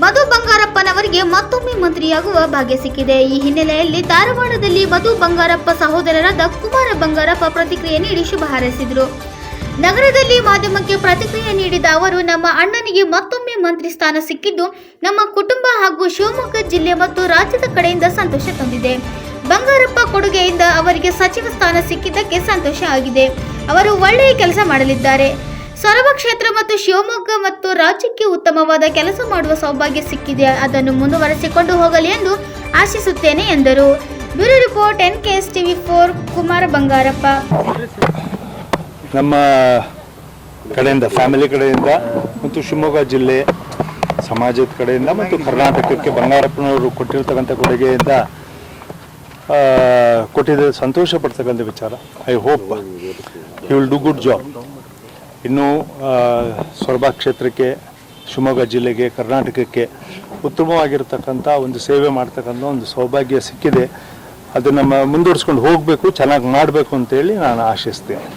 ಮಧು ಬಂಗಾರಪ್ಪನವರಿಗೆ ಮತ್ತೊಮ್ಮೆ ಮಂತ್ರಿಯಾಗುವ ಭಾಗ್ಯ ಸಿಕ್ಕಿದೆ. ಈ ಹಿನ್ನೆಲೆಯಲ್ಲಿ ಧಾರವಾಡದಲ್ಲಿ ಮಧು ಬಂಗಾರಪ್ಪ ಸಹೋದರರಾದ ಕುಮಾರ ಬಂಗಾರಪ್ಪ ಪ್ರತಿಕ್ರಿಯೆ ನೀಡಿ ಶುಭ ಹಾರೈಸಿದರು. ನಗರದಲ್ಲಿ ಮಾಧ್ಯಮಕ್ಕೆ ಪ್ರತಿಕ್ರಿಯೆ ನೀಡಿದ ಅವರು, ನಮ್ಮ ಅಣ್ಣನಿಗೆ ಮತ್ತೊಮ್ಮೆ ಮಂತ್ರಿ ಸ್ಥಾನ ಸಿಕ್ಕಿದ್ದು ನಮ್ಮ ಕುಟುಂಬ ಹಾಗೂ ಶಿವಮೊಗ್ಗ ಜಿಲ್ಲೆ ಮತ್ತು ರಾಜ್ಯದ ಕಡೆಯಿಂದ ಸಂತೋಷ ತಂದಿದೆ. ಬಂಗಾರಪ್ಪ ಕೊಡುಗೆಯಿಂದ ಅವರಿಗೆ ಸಚಿವ ಸ್ಥಾನ ಸಿಕ್ಕಿದ್ದಕ್ಕೆ ಸಂತೋಷ ಆಗಿದೆ. ಅವರು ಒಳ್ಳೆಯ ಕೆಲಸ ಮಾಡಲಿದ್ದಾರೆ. ಸೊರಬ ಕ್ಷೇತ್ರ ಮತ್ತು ಶಿವಮೊಗ್ಗ ಮತ್ತು ರಾಜ್ಯಕ್ಕೆ ಉತ್ತಮವಾದ ಕೆಲಸ ಮಾಡುವ ಸೌಭಾಗ್ಯ ಸಿಕ್ಕಿದೆ. ಅದನ್ನು ಮುಂದುವರೆಸಿಕೊಂಡು ಹೋಗಲಿ ಎಂದು ಆಶಿಸುತ್ತೇನೆ ಎಂದರು. Bureau report NKS TV4 Kumara Bangarappa. ನಮ್ಮ ಕಡೆಯಿಂದ ಫ್ಯಾಮಿಲಿ ಕಡೆಯಿಂದ ಮತ್ತು ಶಿವಮೊಗ್ಗ ಜಿಲ್ಲೆ ಸಮಾಜದ ಕಡೆಯಿಂದ ಮತ್ತು ಕರ್ನಾಟಕಕ್ಕೆ ಬಂಗಾರಪ್ಪನವರು ಕೊಟ್ಟಿರ್ತಕ್ಕಂಥ ಕೊಡುಗೆಯಿಂದ ಕೊಟ್ಟಿದ್ದ ಸಂತೋಷ ಪಡ್ತಕ್ಕಂಥ ವಿಚಾರ. I hope he will do good job. ಇನ್ನು ಸೊರಬ ಕ್ಷೇತ್ರಕ್ಕೆ, ಶಿವಮೊಗ್ಗ ಜಿಲ್ಲೆಗೆ, ಕರ್ನಾಟಕಕ್ಕೆ ಉತ್ತಮವಾಗಿರ್ತಕ್ಕಂಥ ಒಂದು ಸೇವೆ ಮಾಡ್ತಕ್ಕಂಥ ಒಂದು ಸೌಭಾಗ್ಯ ಸಿಕ್ಕಿದೆ. ಅದು ನಮ್ಮ ಮುಂದುವರಿಸ್ಕೊಂಡು ಹೋಗಬೇಕು, ಚೆನ್ನಾಗಿ ಮಾಡಬೇಕು ಅಂತೇಳಿ ನಾನು ಆಶಿಸ್ತೇನೆ.